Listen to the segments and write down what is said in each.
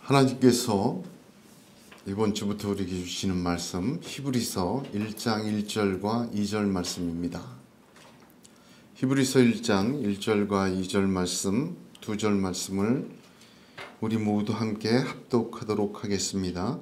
하나님께서 이번 주부터 우리에게 주시는 말씀 히브리서 1장 1절과 2절 말씀입니다. 히브리서 1장 1절과 2절 말씀, 2절 말씀을 우리 모두 함께 합독하도록 하겠습니다.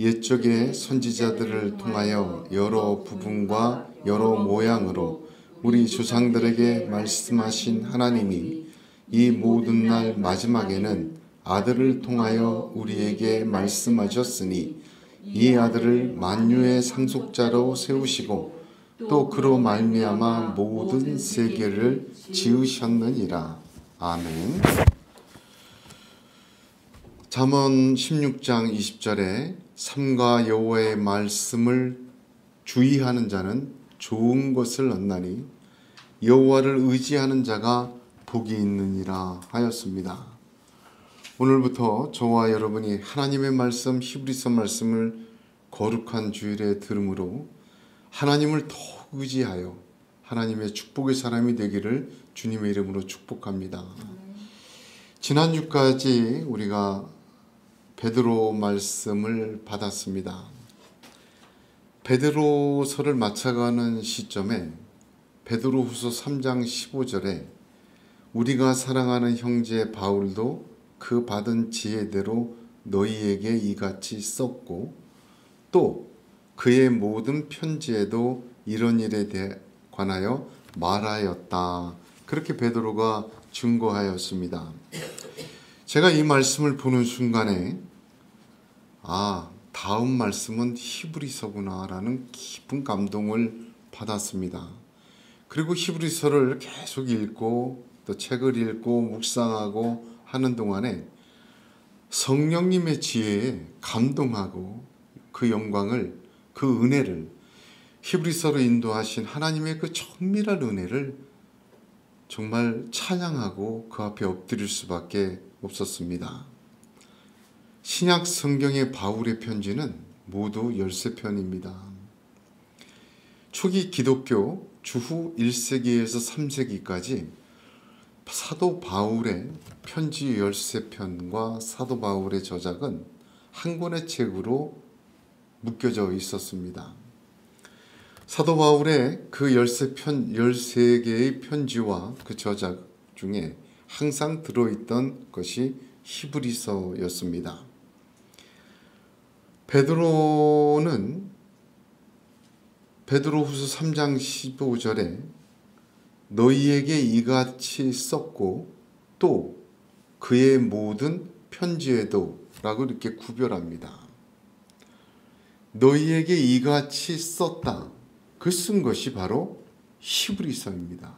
옛적의 선지자들을 통하여 여러 부분과 여러 모양으로 우리 조상들에게 말씀하신 하나님이 이 모든 날 마지막에는 아들을 통하여 우리에게 말씀하셨으니 이 아들을 만유의 상속자로 세우시고 또 그로 말미암아 모든 세계를 지으셨느니라. 아멘. 잠언 16장 20절에 삼가 여호와의 말씀을 주의하는 자는 좋은 것을 얻나니 여호와를 의지하는 자가 복이 있느니라 하였습니다. 오늘부터 저와 여러분이 하나님의 말씀 히브리서 말씀을 거룩한 주일에 들음으로 하나님을 더욱 의지하여 하나님의 축복의 사람이 되기를 주님의 이름으로 축복합니다. 지난주까지 우리가 베드로 말씀을 받았습니다. 베드로서를 마쳐가는 시점에 베드로후서 3장 15절에 우리가 사랑하는 형제 바울도 그 받은 지혜대로 너희에게 이같이 썼고 또 그의 모든 편지에도 이런 일에 관하여 말하였다. 그렇게 베드로가 증거하였습니다. 제가 이 말씀을 보는 순간에 다음 말씀은 히브리서구나 라는 깊은 감동을 받았습니다. 그리고 히브리서를 계속 읽고 또 책을 읽고 묵상하고 하는 동안에 성령님의 지혜에 감동하고 그 영광을, 그 은혜를, 히브리서로 인도하신 하나님의 그 정밀한 은혜를 정말 찬양하고 그 앞에 엎드릴 수밖에 없었습니다. 신약 성경의 바울의 편지는 모두 13편입니다. 초기 기독교 주후 1세기에서 3세기까지 사도 바울의 편지 13편과 사도 바울의 저작은 한 권의 책으로 묶여져 있었습니다. 사도 바울의 그 13개의 편지와 그 저작 중에 항상 들어있던 것이 히브리서였습니다. 베드로는 베드로후서 3장 15절에 너희에게 이같이 썼고 또 그의 모든 편지에도 라고 이렇게 구별합니다. 너희에게 이같이 썼다. 그 쓴 것이 바로 히브리서입니다.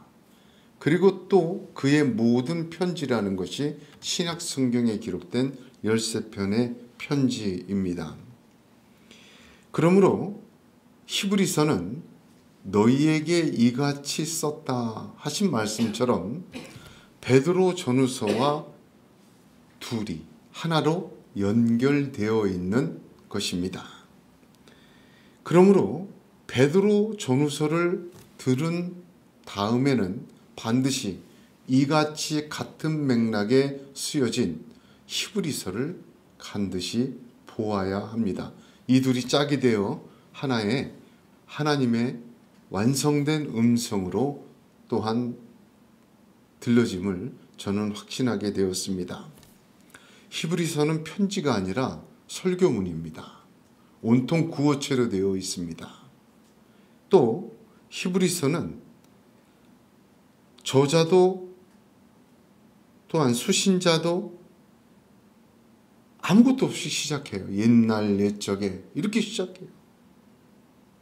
그리고 또 그의 모든 편지라는 것이 신약 성경에 기록된 13편의 편지입니다. 그러므로 히브리서는 너희에게 이같이 썼다 하신 말씀처럼 베드로 전후서와 둘이 하나로 연결되어 있는 것입니다. 그러므로 베드로 전후서를 들은 다음에는 반드시 이같이 같은 맥락에 쓰여진 히브리서를 반드시 보아야 합니다. 이 둘이 짝이 되어 하나의 하나님의 완성된 음성으로 또한 들려짐을 저는 확신하게 되었습니다. 히브리서는 편지가 아니라 설교문입니다. 온통 구어체로 되어 있습니다. 또 히브리서는 저자도 또한 수신자도 아무것도 없이 시작해요. 옛날 옛적에 이렇게 시작해요.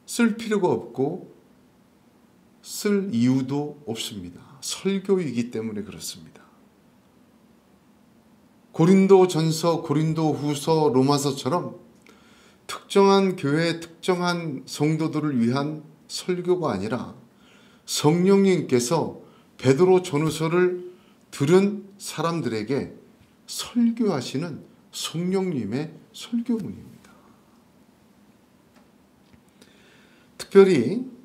쓸 필요가 없고 쓸 이유도 없습니다. 설교이기 때문에 그렇습니다. 고린도전서, 고린도후서, 로마서처럼 특정한 교회, 특정한 성도들을 위한 설교가 아니라 성령님께서 베드로 전후서를 들은 사람들에게 설교하시는 성령님의 설교문입니다. 특별히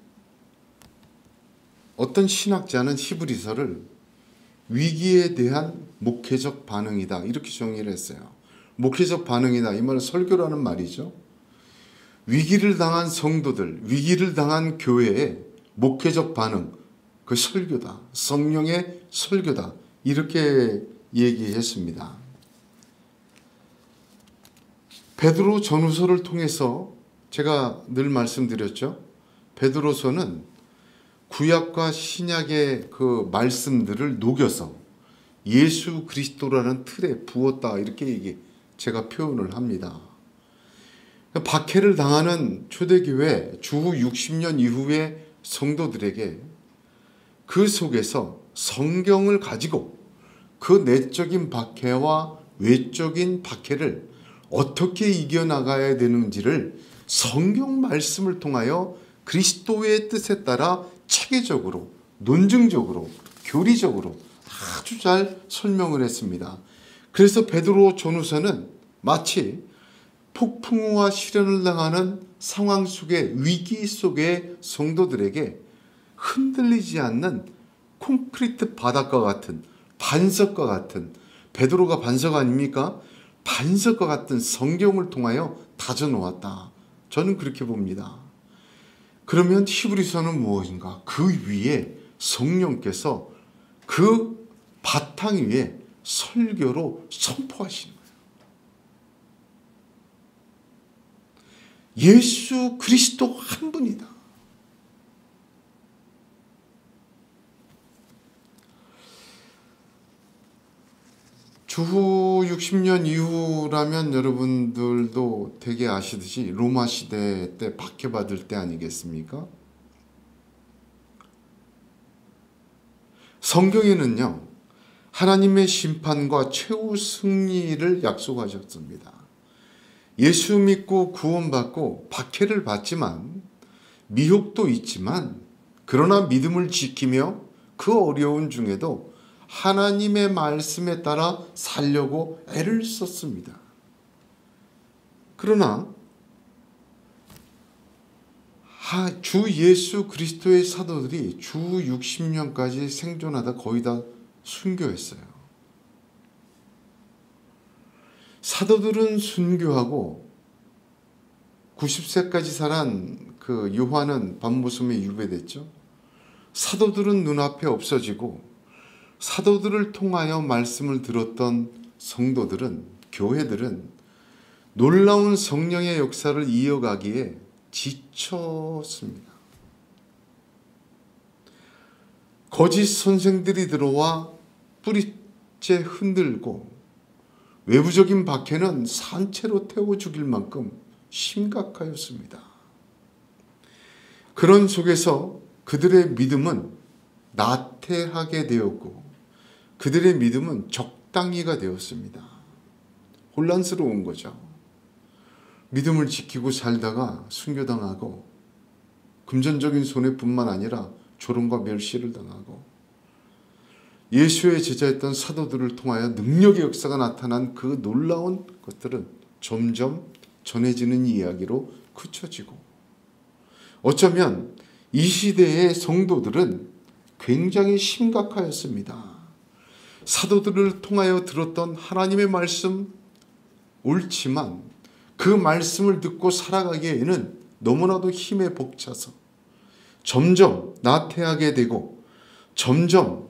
어떤 신학자는 히브리서를 위기에 대한 목회적 반응이다 이렇게 정의를 했어요. 목회적 반응이나 이 말은 설교라는 말이죠. 위기를 당한 성도들, 위기를 당한 교회의 목회적 반응, 그 설교다. 성령의 설교다. 이렇게 얘기했습니다. 베드로 전후서를 통해서 제가 늘 말씀드렸죠. 베드로서는 구약과 신약의 그 말씀들을 녹여서 예수 그리스도라는 틀에 부었다. 이렇게 제가 표현을 합니다. 박해를 당하는 초대교회 주후 60년 이후의 성도들에게 그 속에서 성경을 가지고 그 내적인 박해와 외적인 박해를 어떻게 이겨나가야 되는지를 성경 말씀을 통하여 그리스도의 뜻에 따라 체계적으로, 논증적으로, 교리적으로 아주 잘 설명을 했습니다. 그래서 베드로 전후서는 마치 폭풍우와 시련을 당하는 상황 속의 위기 속의 성도들에게 흔들리지 않는 콘크리트 바닥과 같은, 반석과 같은, 베드로가 반석 아닙니까? 반석과 같은 성경을 통하여 다져놓았다. 저는 그렇게 봅니다. 그러면 히브리서는 무엇인가? 그 위에 성령께서 그 바탕 위에 설교로 선포하시는 거예요. 예수 그리스도 한 분이다. 주후 60년 이후라면 여러분들도 되게 아시듯이 로마 시대 때 박해받을 때 아니겠습니까? 성경에는요, 하나님의 심판과 최후 승리를 약속하셨습니다. 예수 믿고 구원받고 박해를 받지만 미혹도 있지만 그러나 믿음을 지키며 그 어려운 중에도 하나님의 말씀에 따라 살려고 애를 썼습니다. 그러나 주 예수 그리스도의 사도들이 주 60년까지 생존하다 거의 다 순교했어요. 사도들은 순교하고 90세까지 살한 그 요한은 밤모섬에 유배됐죠. 사도들은 눈앞에 없어지고 사도들을 통하여 말씀을 들었던 성도들은, 교회들은 놀라운 성령의 역사를 이어가기에 지쳤습니다. 거짓 선생들이 들어와 뿌리째 흔들고 외부적인 박해는 산채로 태워 죽일 만큼 심각하였습니다. 그런 속에서 그들의 믿음은 나태하게 되었고 그들의 믿음은 적당히가 되었습니다. 혼란스러운 거죠. 믿음을 지키고 살다가 순교당하고 금전적인 손해뿐만 아니라 조롱과 멸시를 당하고 예수의 제자였던 사도들을 통하여 능력의 역사가 나타난 그 놀라운 것들은 점점 전해지는 이야기로 그쳐지고 어쩌면 이 시대의 성도들은 굉장히 심각하였습니다. 사도들을 통하여 들었던 하나님의 말씀 옳지만 그 말씀을 듣고 살아가기에는 너무나도 힘에 벅차서 점점 나태하게 되고 점점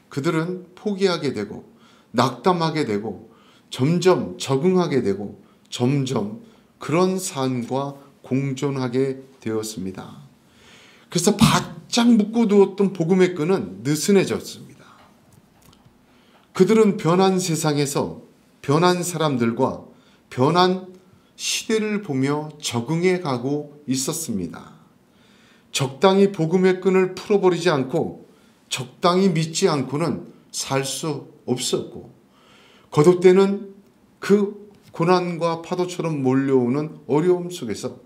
그들은 포기하게 되고 낙담하게 되고 점점 적응하게 되고 점점 그런 삶과 공존하게 되었습니다. 그래서 바짝 묶어두었던 복음의 끈은 느슨해졌습니다. 그들은 변한 세상에서 변한 사람들과 변한 시대를 보며 적응해 가고 있었습니다. 적당히 복음의 끈을 풀어버리지 않고 적당히 믿지 않고는 살 수 없었고 거듭되는 그 고난과 파도처럼 몰려오는 어려움 속에서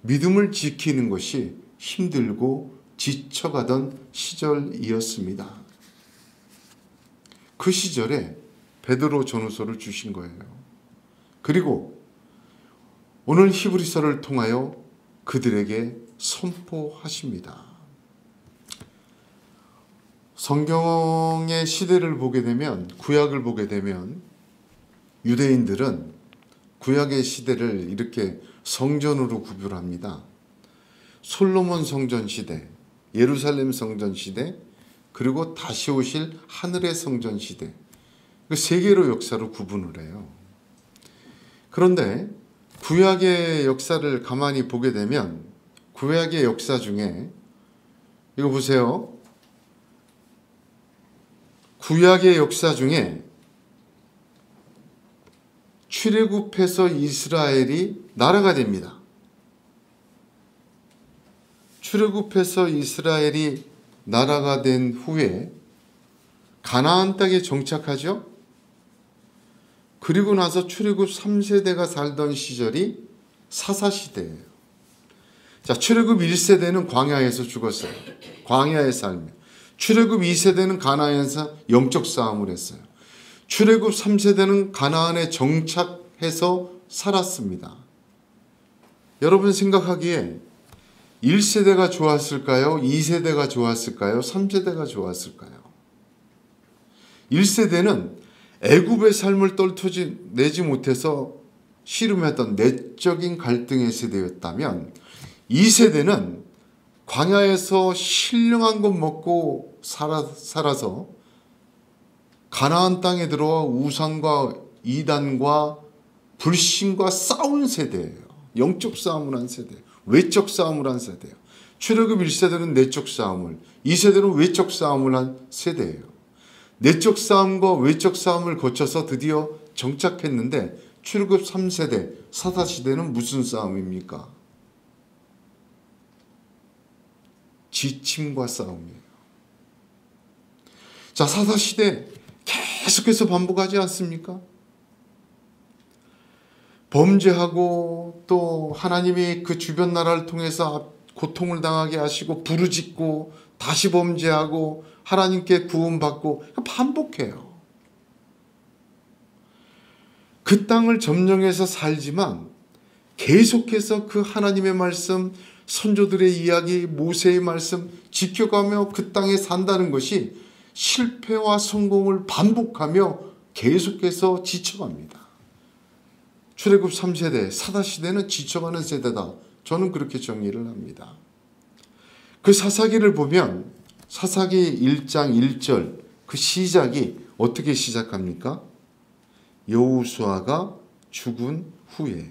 믿음을 지키는 것이 힘들고 지쳐가던 시절이었습니다. 그 시절에 베드로 전후서를 주신 거예요. 그리고 오늘 히브리서를 통하여 그들에게 선포하십니다. 성경의 시대를 보게 되면 구약을 보게 되면 유대인들은 구약의 시대를 이렇게 성전으로 구별합니다. 솔로몬 성전 시대, 예루살렘 성전 시대, 그리고 다시 오실 하늘의 성전 시대, 그 세 개로 역사를 구분을 해요. 그런데 구약의 역사를 가만히 보게 되면 구약의 역사 중에 이거 보세요. 구약의 역사 중에 출애굽해서 이스라엘이 나라가 됩니다. 출애굽해서 이스라엘이 나라가 된 후에 가나안 땅에 정착하죠. 그리고 나서 출애굽 3세대가 살던 시절이 사사시대예요. 자, 출애굽 1세대는 광야에서 죽었어요. 광야의 삶. 출애굽 2세대는 가나안에서 영적 싸움을 했어요. 출애굽 3세대는 가나안에 정착해서 살았습니다. 여러분 생각하기에 1세대가 좋았을까요? 2세대가 좋았을까요? 3세대가 좋았을까요? 1세대는 애굽의 삶을 떨쳐내지 못해서 씨름했던 내적인 갈등의 세대였다면 2세대는 광야에서 신령한 것 먹고 살아서 가나안 땅에 들어와 우상과 이단과 불신과 싸운 세대예요. 영적 싸움을 한 세대, 외적 싸움을 한 세대예요. 출애굽 1세대는 내적 싸움을, 2세대는 외적 싸움을 한 세대예요. 내적 싸움과 외적 싸움을 거쳐서 드디어 정착했는데 출애굽 3세대, 사사시대는 무슨 싸움입니까? 지침과 싸움이에요. 자, 사사시대 계속해서 반복하지 않습니까? 범죄하고 또 하나님이 그 주변 나라를 통해서 고통을 당하게 하시고 부르짖고 다시 범죄하고 하나님께 구원받고 반복해요. 그 땅을 점령해서 살지만 계속해서 그 하나님의 말씀, 선조들의 이야기, 모세의 말씀 지켜가며 그 땅에 산다는 것이 실패와 성공을 반복하며 계속해서 지쳐갑니다. 출애굽 3세대, 사사시대는 지쳐가는 세대다. 저는 그렇게 정의를 합니다. 그 사사기를 보면 사사기 1장 1절 그 시작이 어떻게 시작합니까? 여호수아가 죽은 후에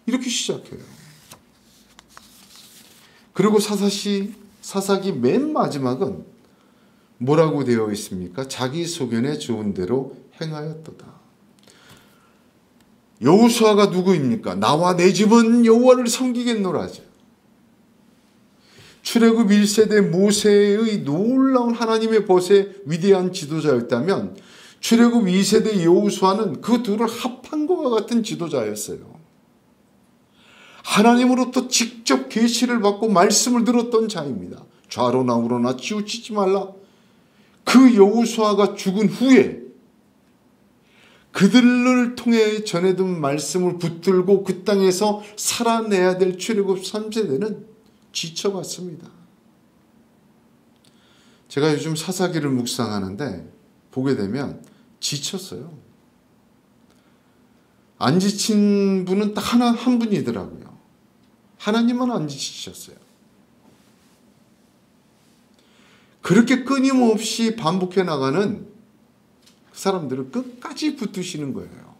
이렇게 시작해요. 그리고 사사기 맨 마지막은 뭐라고 되어 있습니까? 자기 소견에 좋은 대로 행하였도다. 여호수아가 누구입니까? 나와 내 집은 여호와를 섬기겠노라죠. 출애굽 1세대 모세의 놀라운 하나님의 벗의 위대한 지도자였다면 출애굽 2세대 여호수아는 그 둘을 합한 것과 같은 지도자였어요. 하나님으로부터 직접 계시를 받고 말씀을 들었던 자입니다. 좌로나 우로나 치우치지 말라. 그 여호수아가 죽은 후에 그들을 통해 전해둔 말씀을 붙들고 그 땅에서 살아내야 될 출애굽 3세대는 지쳐갔습니다. 제가 요즘 사사기를 묵상하는데 보게 되면 지쳤어요. 안 지친 분은 딱 한 분이더라고요. 하나님은 안 지치셨어요. 그렇게 끊임없이 반복해 나가는 그 사람들을 끝까지 붙드시는 거예요.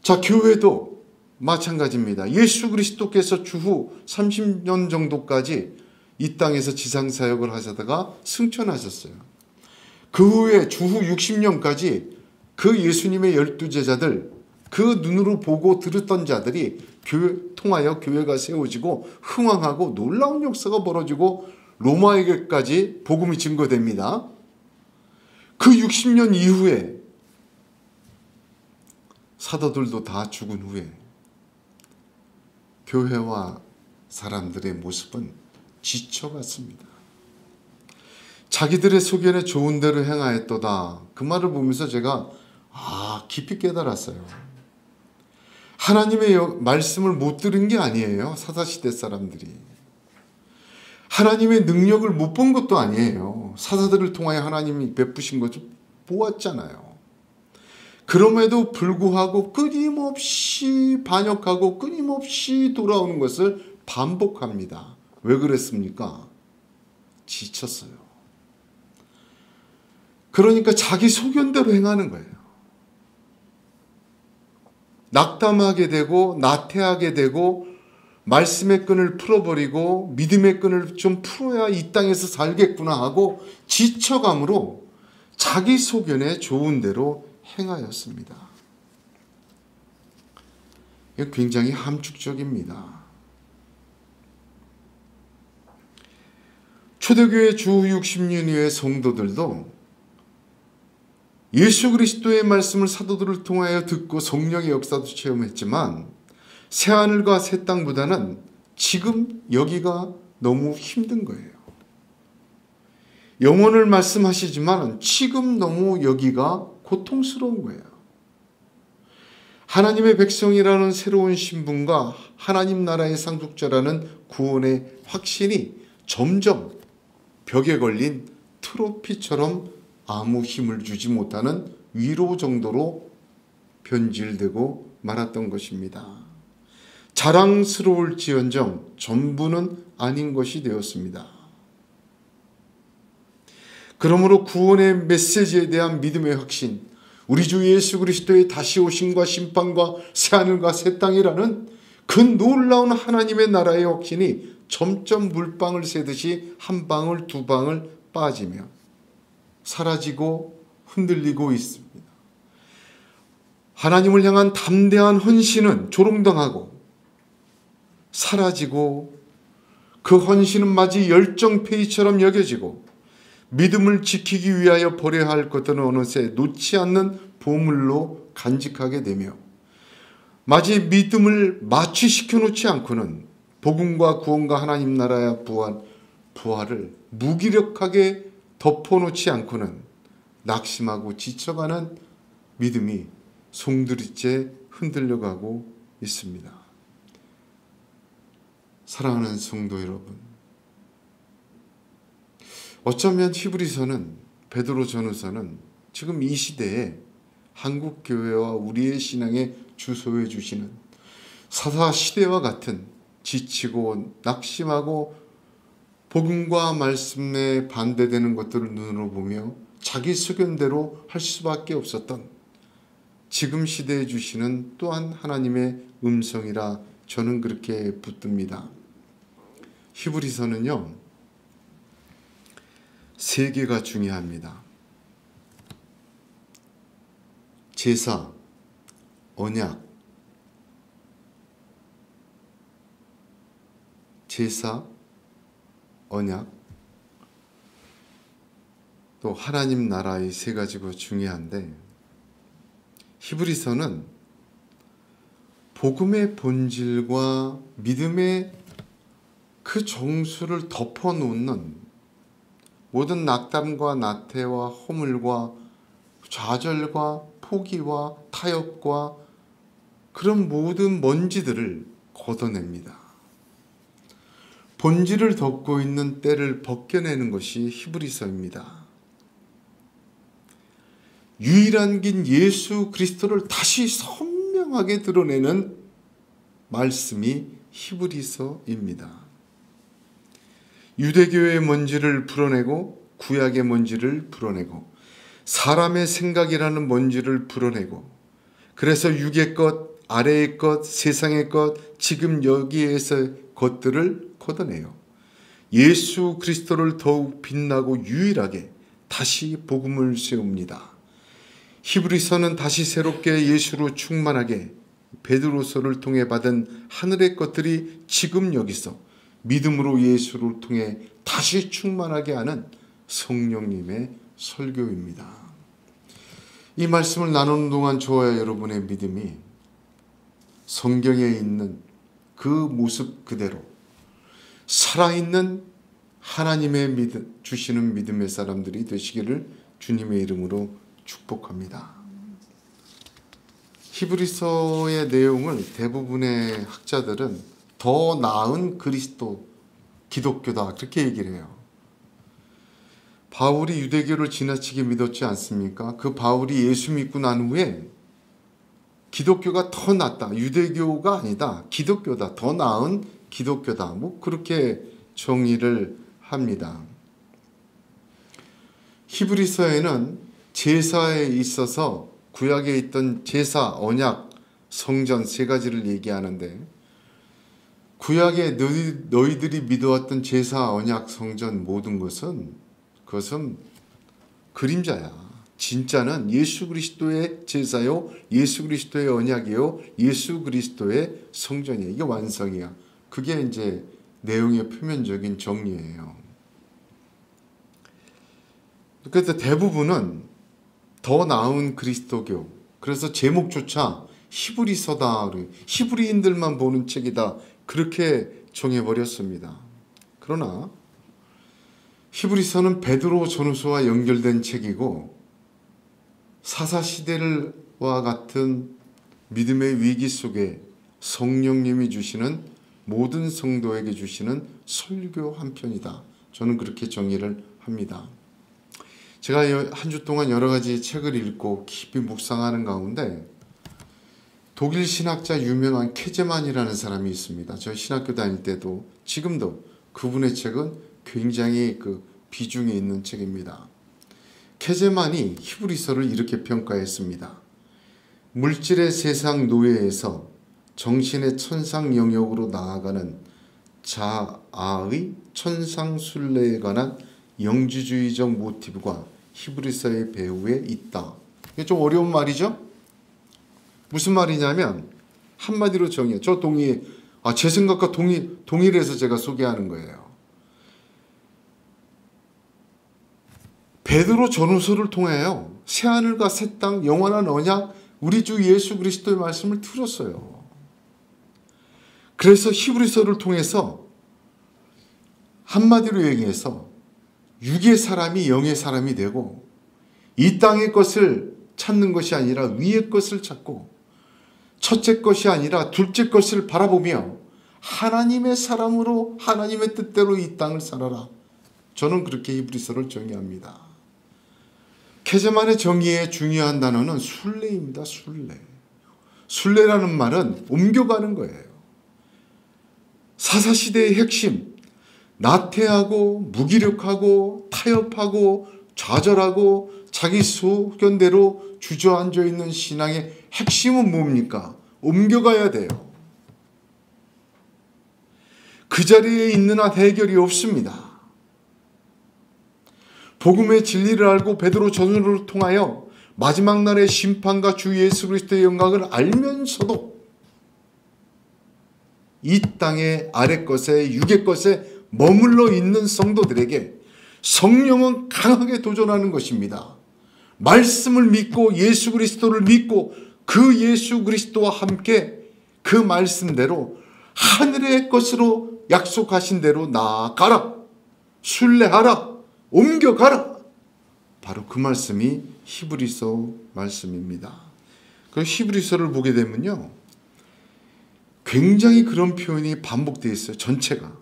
자, 교회도 마찬가지입니다. 예수 그리스도께서 주후 30년 정도까지 이 땅에서 지상사역을 하시다가 승천하셨어요. 그 후에 주후 60년까지 그 예수님의 12제자들, 그 눈으로 보고 들었던 자들이 통하여 교회가 세워지고 흥왕하고 놀라운 역사가 벌어지고 로마에게까지 복음이 증거됩니다. 그 60년 이후에 사도들도 다 죽은 후에 교회와 사람들의 모습은 지쳐갔습니다. 자기들의 소견에 좋은 대로 행하였도다. 그 말을 보면서 제가 깊이 깨달았어요. 하나님의 말씀을 못 들은 게 아니에요. 사사시대 사람들이. 하나님의 능력을 못 본 것도 아니에요. 사사들을 통하여 하나님이 베푸신 것을 보았잖아요. 그럼에도 불구하고 끊임없이 반역하고 끊임없이 돌아오는 것을 반복합니다. 왜 그랬습니까? 지쳤어요. 그러니까 자기 소견대로 행하는 거예요. 낙담하게 되고 나태하게 되고 말씀의 끈을 풀어버리고 믿음의 끈을 좀 풀어야 이 땅에서 살겠구나 하고 지쳐감으로 자기 소견에 좋은 대로 행하였습니다. 이거 굉장히 함축적입니다. 초대교회 주 60년 이후의 성도들도 예수 그리스도의 말씀을 사도들을 통하여 듣고 성령의 역사도 체험했지만 새하늘과 새 땅보다는 지금 여기가 너무 힘든 거예요. 영혼을 말씀하시지만 지금 너무 여기가 고통스러운 거예요. 하나님의 백성이라는 새로운 신분과 하나님 나라의 상속자라는 구원의 확신이 점점 벽에 걸린 트로피처럼 아무 힘을 주지 못하는 위로 정도로 변질되고 말았던 것입니다. 자랑스러울지언정 전부는 아닌 것이 되었습니다. 그러므로 구원의 메시지에 대한 믿음의 확신, 우리 주 예수 그리스도의 다시 오심과 심판과 새하늘과 새 땅이라는 그 놀라운 하나님의 나라의 확신이 점점 물방울 새듯이 한 방울 두 방울 빠지며 사라지고 흔들리고 있습니다. 하나님을 향한 담대한 헌신은 조롱당하고 사라지고 그 헌신은 마치 열정페이처럼 여겨지고 믿음을 지키기 위하여 버려야 할 것들은 어느새 놓지 않는 보물로 간직하게 되며 마치 믿음을 마취시켜 놓지 않고는 복음과 구원과 하나님 나라의 부활을 무기력하게 덮어놓지 않고는 낙심하고 지쳐가는 믿음이 송두리째 흔들려가고 있습니다. 사랑하는 성도 여러분, 어쩌면 히브리서는 베드로 전후서는 지금 이 시대에 한국교회와 우리의 신앙에 주소해 주시는 사사시대와 같은 지치고 낙심하고 복음과 말씀에 반대되는 것들을 눈으로 보며 자기 수견대로 할 수밖에 없었던 지금 시대에 주시는 또한 하나님의 음성이라 저는 그렇게 붙듭니다. 히브리서는요, 세 개가 중요합니다. 제사, 언약, 제사, 언약, 또 하나님 나라의 세 가지가 중요한데 히브리서는 복음의 본질과 믿음의 그 정수를 덮어놓는 모든 낙담과 나태와 허물과 좌절과 포기와 타협과 그런 모든 먼지들을 걷어냅니다. 본질을 덮고 있는 때를 벗겨내는 것이 히브리서입니다. 유일한 긴 예수 그리스도를 다시 선명하게 드러내는 말씀이 히브리서입니다. 유대교의 먼지를 풀어내고 구약의 먼지를 풀어내고 사람의 생각이라는 먼지를 풀어내고 그래서 육의 것, 아래의 것, 세상의 것, 지금 여기에서 것들을 걷어내요. 예수 그리스도를 더욱 빛나고 유일하게 다시 복음을 세웁니다. 히브리서는 다시 새롭게 예수로 충만하게 베드로서를 통해 받은 하늘의 것들이 지금 여기서 믿음으로 예수를 통해 다시 충만하게 하는 성령님의 설교입니다. 이 말씀을 나누는 동안 저와 여러분의 믿음이 성경에 있는 그 모습 그대로 살아있는 하나님의 믿음, 주시는 믿음의 사람들이 되시기를 주님의 이름으로 축복합니다. 히브리서의 내용을 대부분의 학자들은 더 나은 그리스도, 기독교다 그렇게 얘기를 해요. 바울이 유대교를 지나치게 믿었지 않습니까? 그 바울이 예수 믿고 난 후에 기독교가 더 낫다. 유대교가 아니다. 기독교다. 더 나은 기독교다. 뭐 그렇게 정의를 합니다. 히브리서에는 제사에 있어서 구약에 있던 제사, 언약, 성전 세 가지를 얘기하는데 구약에 너희들이 믿어왔던 제사, 언약, 성전 모든 것은 그것은 그림자야. 진짜는 예수 그리스도의 제사요, 예수 그리스도의 언약이요, 예수 그리스도의 성전이야. 이게 완성이야. 그게 이제 내용의 표면적인 정리예요. 그래서 대부분은 더 나은 그리스도교. 그래서 제목조차 히브리서다. 히브리인들만 보는 책이다. 그렇게 정해버렸습니다. 그러나 히브리서는 베드로 전후서와 연결된 책이고 사사시대와 같은 믿음의 위기 속에 성령님이 주시는 모든 성도에게 주시는 설교 한 편이다. 저는 그렇게 정의를 합니다. 제가 한 주 동안 여러 가지 책을 읽고 깊이 묵상하는 가운데 독일 신학자 유명한 케제만이라는 사람이 있습니다. 저 신학교 다닐 때도 지금도 그분의 책은 굉장히 비중이 있는 책입니다. 케제만이 히브리서를 이렇게 평가했습니다. 물질의 세상 노예에서 정신의 천상 영역으로 나아가는 자아의 천상 순례에 관한 영지주의적 모티브가 히브리서의 배후에 있다. 이게 좀 어려운 말이죠? 무슨 말이냐면 한마디로 정의해. 저 동의, 제 생각과 동일해서 제가 소개하는 거예요. 베드로 전후서를 통하여 새하늘과 새 땅, 영원한 언약, 우리 주 예수 그리스도의 말씀을 들었어요. 그래서 히브리서를 통해서 한마디로 얘기해서 육의 사람이 영의 사람이 되고 이 땅의 것을 찾는 것이 아니라 위의 것을 찾고 첫째 것이 아니라 둘째 것을 바라보며 하나님의 사람으로 하나님의 뜻대로 이 땅을 살아라. 저는 그렇게 히브리서를 정의합니다. 케제만의 정의의 중요한 단어는 순례입니다. 순례. 순례라는 말은 옮겨가는 거예요. 사사시대의 핵심, 나태하고 무기력하고 타협하고 좌절하고 자기 소견대로 주저앉아 있는 신앙의 핵심은 뭡니까? 옮겨가야 돼요. 그 자리에 있는 한 해결이 없습니다. 복음의 진리를 알고 베드로 전후를 통하여 마지막 날의 심판과 주 예수 그리스도의 영광을 알면서도 이 땅의 아래 것에 육의 것에 머물러 있는 성도들에게 성령은 강하게 도전하는 것입니다. 말씀을 믿고 예수 그리스도를 믿고 그 예수 그리스도와 함께 그 말씀대로 하늘의 것으로 약속하신 대로 나아가라. 순례하라. 옮겨가라. 바로 그 말씀이 히브리서 말씀입니다. 그 히브리서를 보게 되면요, 굉장히 그런 표현이 반복되어 있어요. 전체가.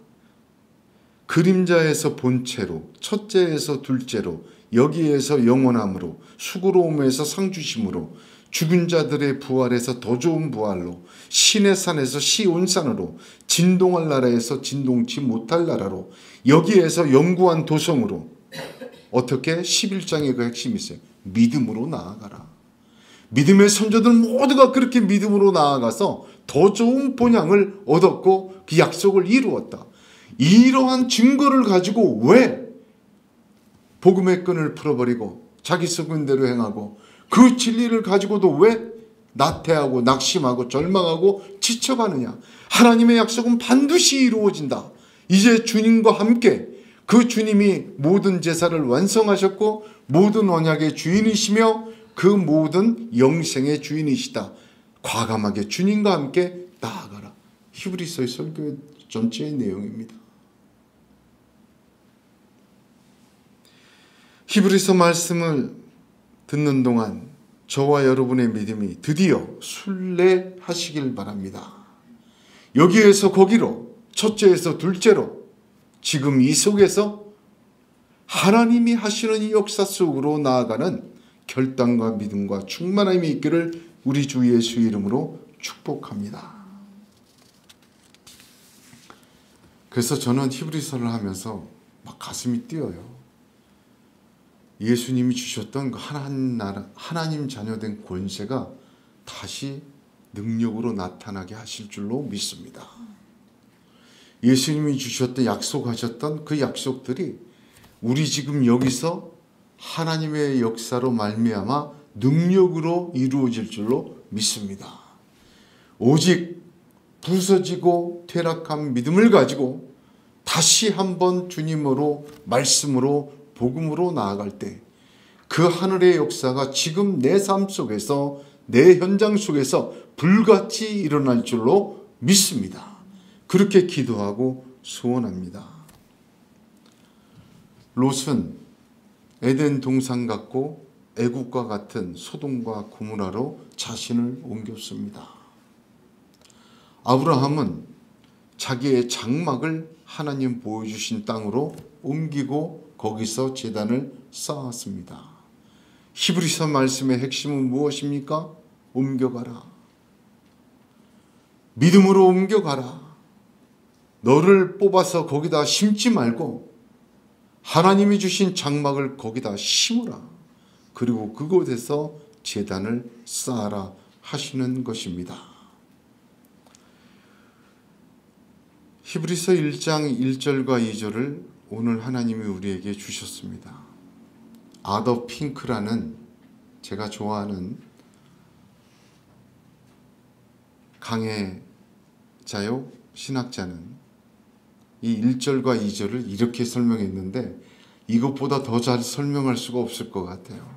그림자에서 본체로, 첫째에서 둘째로, 여기에서 영원함으로, 수고로움에서 상주심으로, 죽은 자들의 부활에서 더 좋은 부활로, 신의 산에서 시온산으로, 진동할 나라에서 진동치 못할 나라로, 여기에서 영구한 도성으로. 어떻게? 11장의 그 핵심이 있어요. 믿음으로 나아가라. 믿음의 선조들 모두가 그렇게 믿음으로 나아가서 더 좋은 본향을 얻었고 그 약속을 이루었다. 이러한 증거를 가지고 왜 복음의 끈을 풀어버리고 자기 소견대로 행하고 그 진리를 가지고도 왜 나태하고 낙심하고 절망하고 지쳐가느냐. 하나님의 약속은 반드시 이루어진다. 이제 주님과 함께 그 주님이 모든 제사를 완성하셨고 모든 언약의 주인이시며 그 모든 영생의 주인이시다. 과감하게 주님과 함께 나아가라. 히브리서의 설교 전체의 내용입니다. 히브리서 말씀을 듣는 동안 저와 여러분의 믿음이 드디어 순례하시길 바랍니다. 여기에서 거기로, 첫째에서 둘째로, 지금 이 속에서 하나님이 하시는 이 역사 속으로 나아가는 결단과 믿음과 충만함이 있기를 우리 주 예수 이름으로 축복합니다. 그래서 저는 히브리서를 하면서 막 가슴이 뛰어요. 예수님이 주셨던 그 하나님 자녀된 권세가 다시 능력으로 나타나게 하실 줄로 믿습니다. 예수님이 주셨던 약속하셨던 그 약속들이 우리 지금 여기서 하나님의 역사로 말미암아 능력으로 이루어질 줄로 믿습니다. 오직 부서지고 퇴락한 믿음을 가지고 다시 한번 주님으로 말씀으로 복음으로 나아갈 때 그 하늘의 역사가 지금 내 삶 속에서 내 현장 속에서 불같이 일어날 줄로 믿습니다. 그렇게 기도하고 소원합니다. 롯은 에덴 동산 같고 애국과 같은 소돔과 고모라로 자신을 옮겼습니다. 아브라함은 자기의 장막을 하나님 보여주신 땅으로 옮기고 거기서 제단을 쌓았습니다. 히브리서 말씀의 핵심은 무엇입니까? 옮겨가라. 믿음으로 옮겨가라. 너를 뽑아서 거기다 심지 말고 하나님이 주신 장막을 거기다 심으라. 그리고 그곳에서 제단을 쌓아라 하시는 것입니다. 히브리서 1장 1절과 2절을 오늘 하나님이 우리에게 주셨습니다. 아더 핑크라는 제가 좋아하는 강해자요 신학자는 이 1절과 2절을 이렇게 설명했는데 이것보다 더 잘 설명할 수가 없을 것 같아요.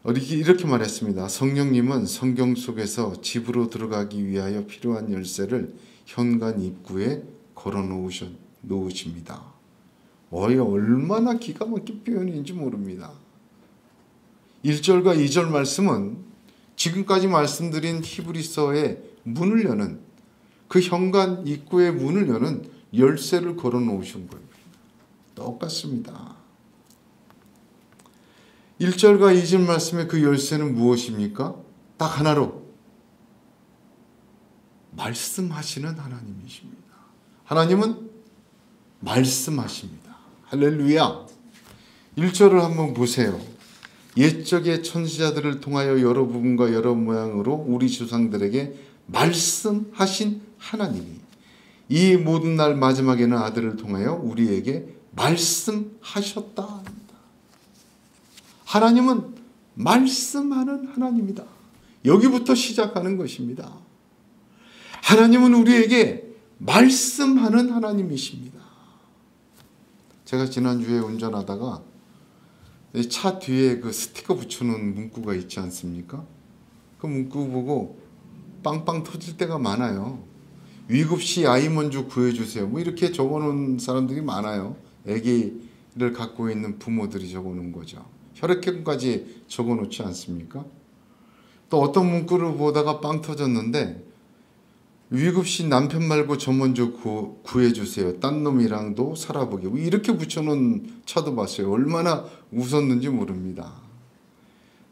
이렇게 말했습니다. 성령님은 성경 속에서 집으로 들어가기 위하여 필요한 열쇠를 현관 입구에 걸어 놓으십니다. 얼마나 기가 막힌 표현인지 모릅니다. 1절과 2절 말씀은 지금까지 말씀드린 히브리서의 문을 여는 그 현관 입구의 문을 여는 열쇠를 걸어 놓으신 거예요. 똑같습니다. 1절과 2절 말씀의 그 열쇠는 무엇입니까? 딱 하나로 말씀하시는 하나님이십니다. 하나님은 말씀하십니다. 할렐루야. 1절을 한번 보세요. 옛적의 천지자들을 통하여 여러 부분과 여러 모양으로 우리 조상들에게 말씀하신 하나님이 이 모든 날 마지막에는 아들을 통하여 우리에게 말씀하셨다. 하나님은 말씀하는 하나님이다. 여기부터 시작하는 것입니다. 하나님은 우리에게 말씀하는 하나님이십니다. 제가 지난주에 운전하다가 차 뒤에 그 스티커 붙여놓은 문구가 있지 않습니까? 그 문구 보고 빵빵 터질 때가 많아요. 위급시 아이 먼저 구해주세요. 뭐 이렇게 적어놓은 사람들이 많아요. 아기를 갖고 있는 부모들이 적어놓은 거죠. 혈액형까지 적어놓지 않습니까? 또 어떤 문구를 보다가 빵 터졌는데 위급시 남편 말고 저 먼저 구해주세요. 딴 놈이랑도 살아보게. 이렇게 붙여놓은 차도 봤어요. 얼마나 웃었는지 모릅니다.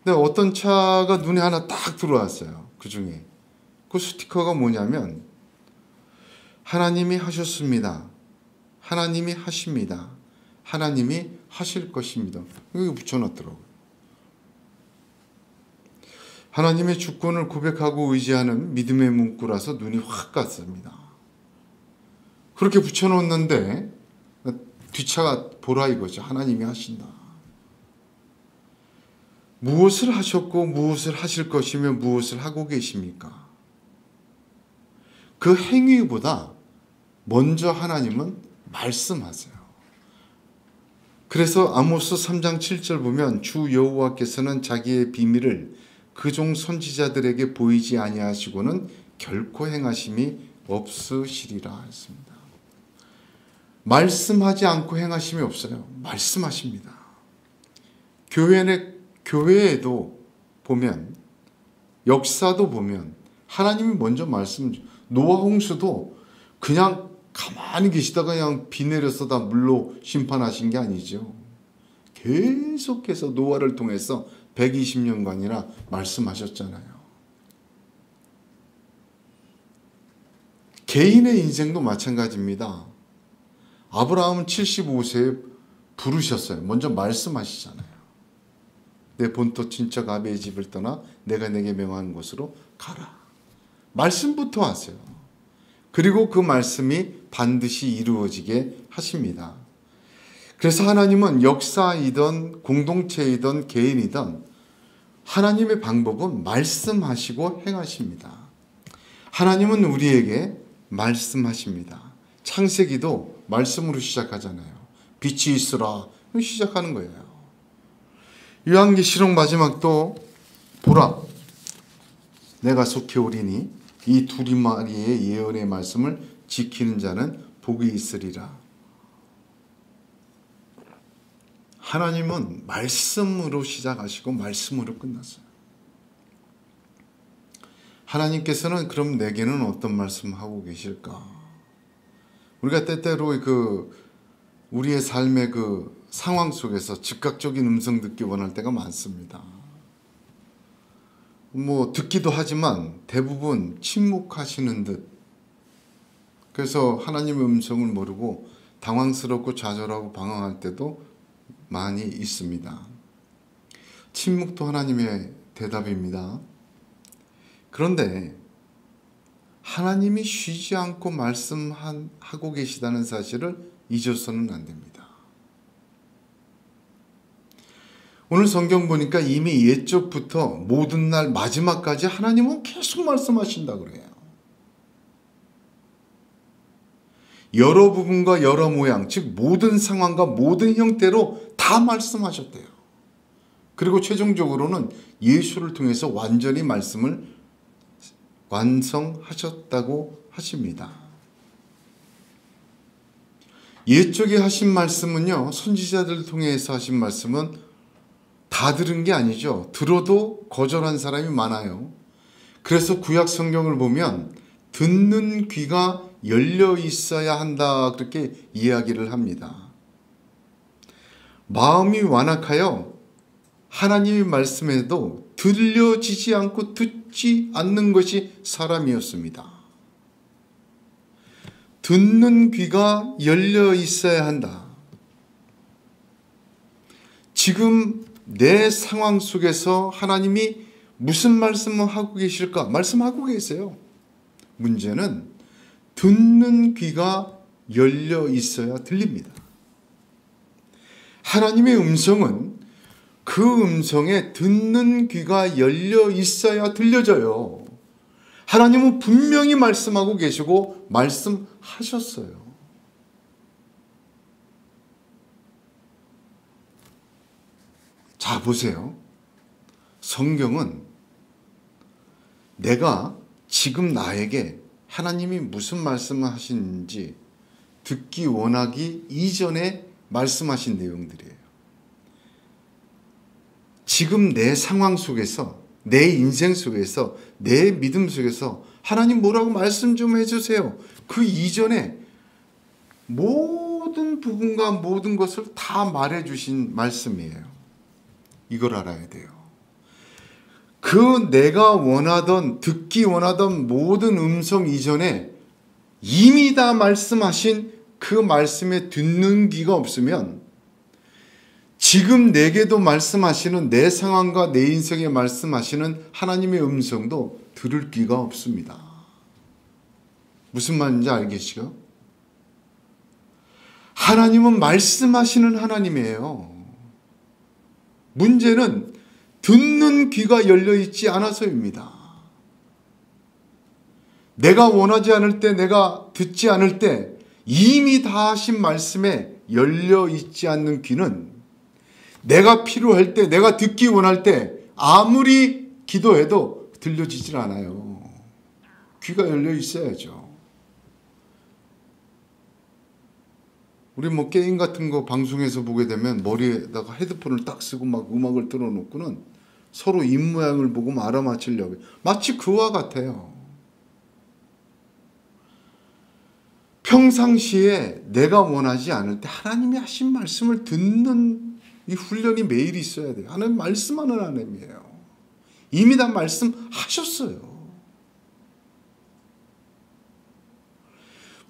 근데 어떤 차가 눈에 하나 딱 들어왔어요. 그 중에. 그 스티커가 뭐냐면 하나님이 하셨습니다. 하나님이 하십니다. 하나님이 하실 것입니다. 여기 붙여놨더라고요. 하나님의 주권을 고백하고 의지하는 믿음의 문구라서 눈이 확 갔습니다. 그렇게 붙여놓는데 뒷차가 보라 이거죠. 하나님이 하신다. 무엇을 하셨고 무엇을 하실 것이며 무엇을 하고 계십니까? 그 행위보다 먼저 하나님은 말씀하세요. 그래서 아모스 3장 7절 보면 주 여호와께서는 자기의 비밀을 그종 선지자들에게 보이지 아니하시고는 결코 행하심이 없으시리라 했습니다. 말씀하지 않고 행하심이 없어요. 말씀하십니다. 교회에도 보면 역사도 보면 하나님이 먼저 노아 홍수도 그냥 가만히 계시다가 그냥 비 내려서 다 물로 심판하신 게 아니죠. 계속해서 노아를 통해서 120년간이나 말씀하셨잖아요. 개인의 인생도 마찬가지입니다. 아브라함은 75세에 부르셨어요. 먼저 말씀하시잖아요. 내 본토 친척 아비의 집을 떠나 내가 내게 명한 곳으로 가라. 말씀부터 하세요. 그리고 그 말씀이 반드시 이루어지게 하십니다. 그래서 하나님은 역사이든 공동체이든 개인이든 하나님의 방법은 말씀하시고 행하십니다. 하나님은 우리에게 말씀하십니다. 창세기도 말씀으로 시작하잖아요. 빛이 있으라 시작하는 거예요. 요한계시록 마지막도 보라 내가 속히 오리니 이 두리마리의 예언의 말씀을 지키는 자는 복이 있으리라. 하나님은 말씀으로 시작하시고 말씀으로 끝났어요. 하나님께서는 그럼 내게는 어떤 말씀을 하고 계실까? 우리가 때때로 우리의 삶의 상황 속에서 즉각적인 음성 듣기 원할 때가 많습니다. 듣기도 하지만 대부분 침묵하시는 듯. 그래서 하나님의 음성을 모르고 당황스럽고 좌절하고 방황할 때도 많이 있습니다. 침묵도 하나님의 대답입니다. 그런데 하나님이 쉬지 않고 말씀하고 계시다는 사실을 잊어서는 안 됩니다. 오늘 성경 보니까 이미 옛적부터 모든 날 마지막까지 하나님은 계속 말씀하신다 그래요. 여러 부분과 여러 모양, 즉 모든 상황과 모든 형태로 다 말씀하셨대요. 그리고 최종적으로는 예수를 통해서 완전히 말씀을 완성하셨다고 하십니다. 옛적에 하신 말씀은요, 선지자들을 통해서 하신 말씀은 다 들은 게 아니죠. 들어도 거절한 사람이 많아요. 그래서 구약 성경을 보면 듣는 귀가 열려 있어야 한다 그렇게 이야기를 합니다. 마음이 완악하여 하나님의 말씀에도 들려지지 않고 듣지 않는 것이 사람이었습니다. 듣는 귀가 열려 있어야 한다. 지금 내 상황 속에서 하나님이 무슨 말씀을 하고 계실까? 말씀하고 계세요. 문제는 듣는 귀가 열려 있어야 들립니다. 하나님의 음성은 그 음성에 듣는 귀가 열려 있어야 들려져요. 하나님은 분명히 말씀하고 계시고 말씀하셨어요. 자, 보세요. 성경은 내가 지금 나에게 하나님이 무슨 말씀을 하시는지 듣기 원하기 이전에 말씀하신 내용들이에요. 지금 내 상황 속에서, 내 인생 속에서, 내 믿음 속에서 하나님 뭐라고 말씀 좀 해주세요. 그 이전에 모든 부분과 모든 것을 다 말해주신 말씀이에요. 이걸 알아야 돼요. 그 내가 원하던, 듣기 원하던 모든 음성 이전에 이미 다 말씀하신 그 말씀에 듣는 귀가 없으면 지금 내게도 말씀하시는 내 상황과 내 인생에 말씀하시는 하나님의 음성도 들을 귀가 없습니다. 무슨 말인지 알겠죠? 하나님은 말씀하시는 하나님이에요. 문제는 듣는 귀가 열려있지 않아서입니다. 내가 원하지 않을 때, 내가 듣지 않을 때 이미 다 하신 말씀에 열려있지 않는 귀는 내가 필요할 때, 내가 듣기 원할 때 아무리 기도해도 들려지질 않아요. 귀가 열려있어야죠. 우리 게임 같은 거 방송에서 보게 되면 머리에다가 헤드폰을 딱 쓰고 막 음악을 틀어놓고는 서로 입모양을 보고 알아맞히려고 마치 그와 같아요. 평상시에 내가 원하지 않을 때 하나님이 하신 말씀을 듣는 이 훈련이 매일 있어야 돼요. 하나님 말씀하는 하나님이에요. 이미 다 말씀하셨어요.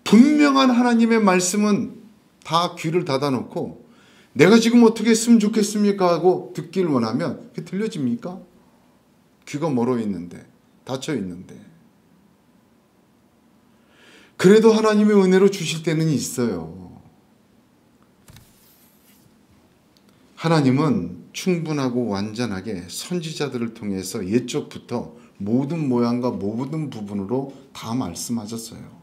분명한 하나님의 말씀은 다 귀를 닫아놓고 내가 지금 어떻게 했으면 좋겠습니까 하고 듣기를 원하면 그게 들려집니까? 귀가 멀어 있는데, 닫혀 있는데. 그래도 하나님의 은혜로 주실 때는 있어요. 하나님은 충분하고 완전하게 선지자들을 통해서 옛적부터 모든 모양과 모든 부분으로 다 말씀하셨어요.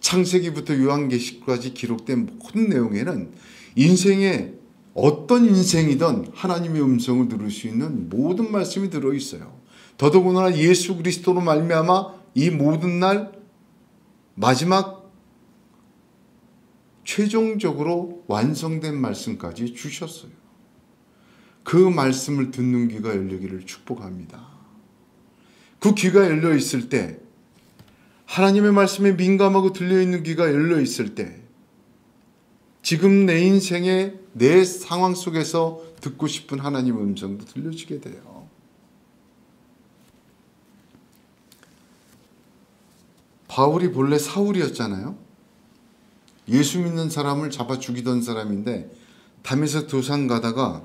창세기부터 요한계시까지 기록된 모든 내용에는 인생의 어떤 인생이든 하나님의 음성을 들을 수 있는 모든 말씀이 들어있어요. 더더군다나 예수 그리스도로 말미암아 이 모든 날 마지막 최종적으로 완성된 말씀까지 주셨어요. 그 말씀을 듣는 귀가 열리기를 축복합니다. 그 귀가 열려 있을 때, 하나님의 말씀에 민감하고 들려있는 귀가 열려 있을 때, 지금 내 인생의 내 상황 속에서 듣고 싶은 하나님의 음성도 들려지게 돼요. 바울이 본래 사울이었잖아요. 예수 믿는 사람을 잡아 죽이던 사람인데 담에색 도상 가다가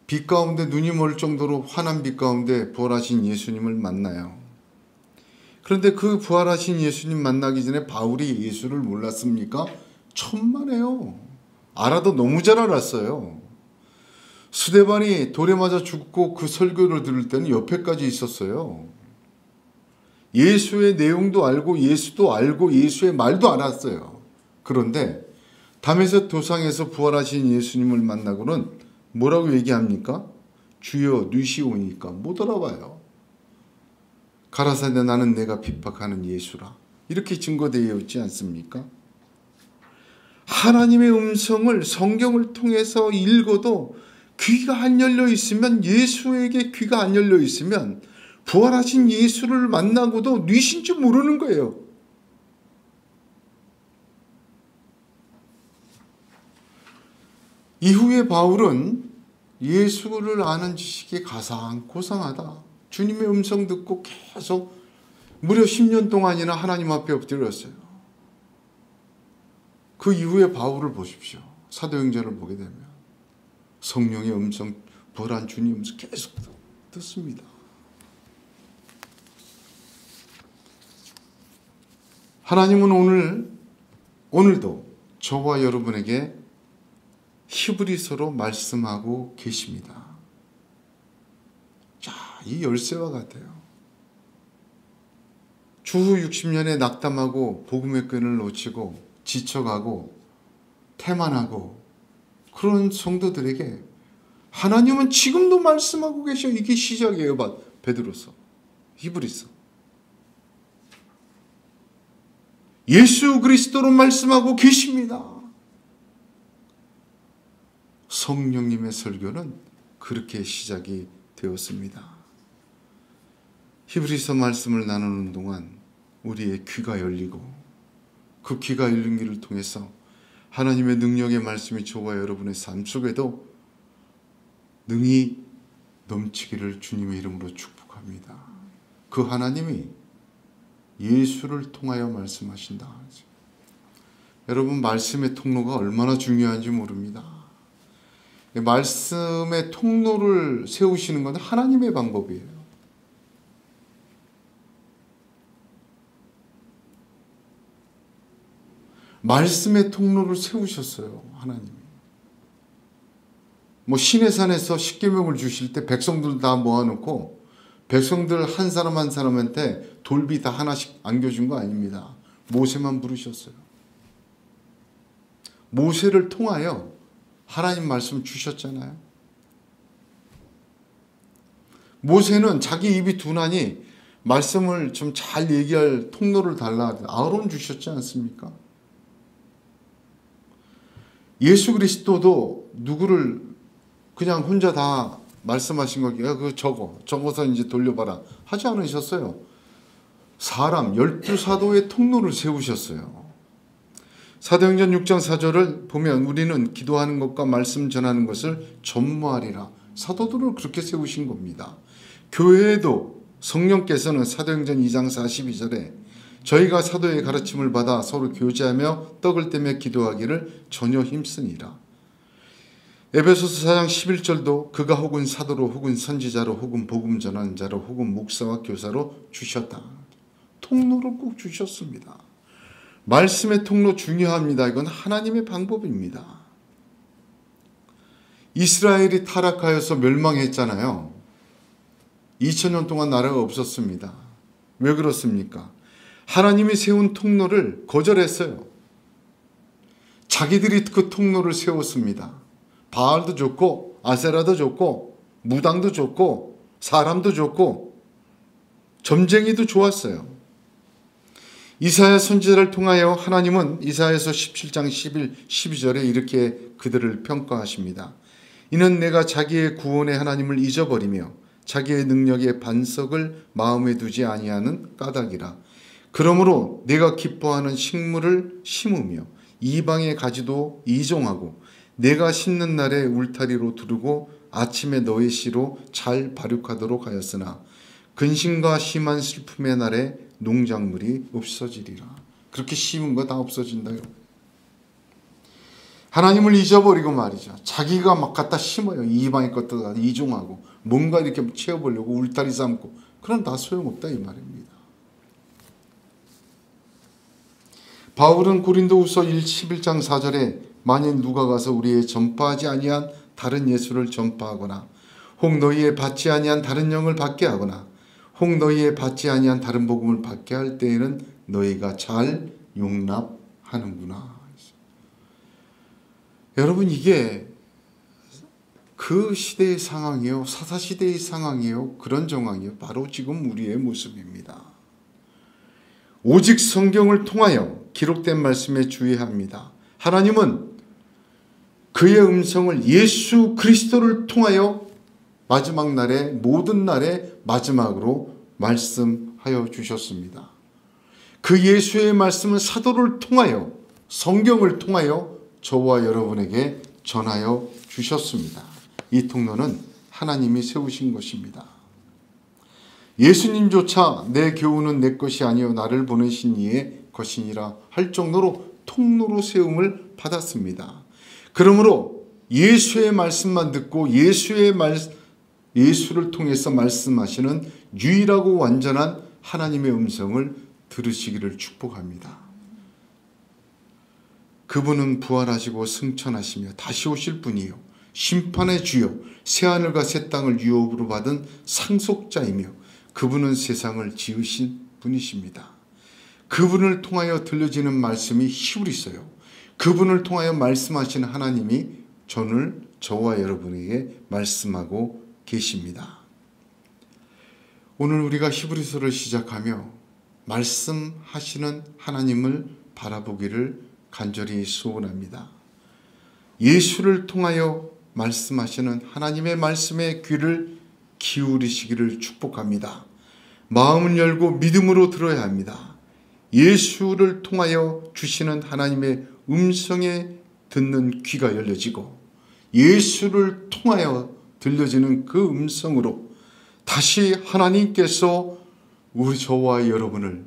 빛 가운데 눈이 멀 정도로 환한 빛 가운데 부활하신 예수님을 만나요. 그런데 그 부활하신 예수님 만나기 전에 바울이 예수를 몰랐습니까? 천만에요. 알아도 너무 잘 알았어요. 스데반이 돌에 맞아 죽고 그 설교를 들을 때는 옆에까지 있었어요. 예수의 내용도 알고 예수도 알고 예수의 말도 알았어요. 그런데 담에색 도상에서 부활하신 예수님을 만나고는 뭐라고 얘기합니까? 주여 누시오니까 못 알아봐요. 가라사대 나는 내가 핍박하는 예수라. 이렇게 증거되어 있지 않습니까? 하나님의 음성을 성경을 통해서 읽어도 귀가 안 열려 있으면, 예수에게 귀가 안 열려 있으면 부활하신 예수를 만나고도 뉘신 줄 모르는 거예요. 이후에 바울은 예수를 아는 지식이 가상고상하다. 주님의 음성 듣고 계속 무려 10년 동안이나 하나님 앞에 엎드렸어요. 그 이후에 바울을 보십시오. 사도행전을 보게 되면 성령의 음성, 부활한 주님 음성 계속 듣습니다. 하나님은 오늘도 저와 여러분에게 히브리서로 말씀하고 계십니다. 자, 이 열쇠와 같아요. 주후 60년에 낙담하고 복음의 끈을 놓치고 지쳐가고 태만하고 그런 성도들에게 하나님은 지금도 말씀하고 계셔. 이게 시작이에요. 베드로서, 히브리서. 예수 그리스도로 말씀하고 계십니다. 성령님의 설교는 그렇게 시작이 되었습니다. 히브리서 말씀을 나누는 동안 우리의 귀가 열리고 그 귀가 열린 길을 통해서 하나님의 능력의 말씀이 저와 여러분의 삶 속에도 능히 넘치기를 주님의 이름으로 축복합니다. 그 하나님이 예수를 통하여 말씀하신다. 여러분, 말씀의 통로가 얼마나 중요한지 모릅니다. 말씀의 통로를 세우시는 건 하나님의 방법이에요. 말씀의 통로를 세우셨어요, 하나님이. 시내산에서 십계명을 주실 때 백성들 다 모아놓고 백성들 한 사람 한 사람한테 돌비 다 하나씩 안겨준 거 아닙니다. 모세만 부르셨어요. 모세를 통하여 하나님 말씀 주셨잖아요. 모세는 자기 입이 둔하니 말씀을 좀 잘 얘기할 통로를 달라 아론 주셨지 않습니까? 예수 그리스도도 누구를 그냥 혼자 다 말씀하신 거, 야, 그거 적어서 이제 돌려봐라 하지 않으셨어요. 사람 12사도의 통로를 세우셨어요. 사도행전 6장 4절을 보면 우리는 기도하는 것과 말씀 전하는 것을 전무하리라. 사도들을 그렇게 세우신 겁니다. 교회에도 성령께서는 사도행전 2장 42절에 저희가 사도의 가르침을 받아 서로 교제하며 떡을 떼며 기도하기를 전혀 힘쓰니라. 에베소서 4장 11절도 그가 혹은 사도로 혹은 선지자로 혹은 복음 전하는 자로 혹은 목사와 교사로 주셨다. 통로를 꼭 주셨습니다. 말씀의 통로 중요합니다. 이건 하나님의 방법입니다. 이스라엘이 타락하여서 멸망했잖아요. 2000년 동안 나라가 없었습니다. 왜 그렇습니까? 하나님이 세운 통로를 거절했어요. 자기들이 그 통로를 세웠습니다. 바알도 좋고 아세라도 좋고 무당도 좋고 사람도 좋고 점쟁이도 좋았어요. 이사야 선지자를 통하여 하나님은 이사야서 17장 11, 12절에 이렇게 그들을 평가하십니다. 이는 내가 자기의 구원의 하나님을 잊어버리며 자기의 능력의 반석을 마음에 두지 아니하는 까닭이라. 그러므로 내가 기뻐하는 식물을 심으며 이방의 가지도 이종하고 내가 심는 날에 울타리로 두르고 아침에 너의 씨로 잘 발육하도록 하였으나 근심과 심한 슬픔의 날에 농작물이 없어지리라. 그렇게 심은 거 다 없어진다요. 하나님을 잊어버리고 말이죠. 자기가 막 갖다 심어요. 이방의 것도 다 이종하고 뭔가 이렇게 채워보려고 울타리 삼고 그럼 다 소용없다 이 말입니다. 바울은 고린도후서 11장 4절에 만일 누가 가서 우리의 전파하지 아니한 다른 예수를 전파하거나 혹 너희의 받지 아니한 다른 영을 받게 하거나 혹 너희의 받지 아니한 다른 복음을 받게 할 때에는 너희가 잘 용납하는구나. 여러분 이게 그 시대의 상황이요. 사사시대의 상황이요. 그런 정황이요. 바로 지금 우리의 모습입니다. 오직 성경을 통하여 기록된 말씀에 주의합니다. 하나님은 그의 음성을 예수 그리스도를 통하여 마지막 날에 모든 날에 마지막으로 말씀하여 주셨습니다. 그 예수의 말씀은 사도를 통하여 성경을 통하여 저와 여러분에게 전하여 주셨습니다. 이 통로는 하나님이 세우신 것입니다. 예수님조차 내 교훈은 내 것이 아니요 나를 보내신 이의 것이니라 할 정도로 통로로 세움을 받았습니다. 그러므로 예수의 말씀만 듣고 예수를 통해서 말씀하시는 유일하고 완전한 하나님의 음성을 들으시기를 축복합니다. 그분은 부활하시고 승천하시며 다시 오실 분이요 심판의 주요 새하늘과 새 땅을 유업으로 받은 상속자이며 그분은 세상을 지으신 분이십니다. 그분을 통하여 들려지는 말씀이 힘을 있어요. 그분을 통하여 말씀하시는 하나님이 저와 여러분에게 말씀하고 계십니다. 오늘 우리가 히브리서를 시작하며 말씀하시는 하나님을 바라보기를 간절히 소원합니다. 예수를 통하여 말씀하시는 하나님의 말씀에 귀를 기울이시기를 축복합니다. 마음을 열고 믿음으로 들어야 합니다. 예수를 통하여 주시는 하나님의 음성에 듣는 귀가 열려지고 예수를 통하여 들려지는 그 음성으로 다시 하나님께서 저와 여러분을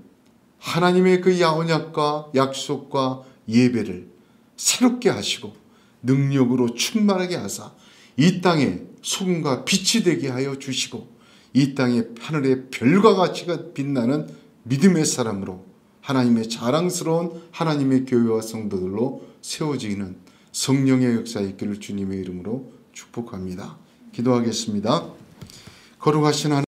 하나님의 그 언약과 약속과 예배를 새롭게 하시고 능력으로 충만하게 하사 이 땅에 소금과 빛이 되게 하여 주시고 이 땅에 하늘의 별과 같이 빛나는 믿음의 사람으로 하나님의 자랑스러운 하나님의 교회와 성도들로 세워지는 성령의 역사에 있기를 주님의 이름으로 축복합니다. 기도하겠습니다. 거룩하신 하나님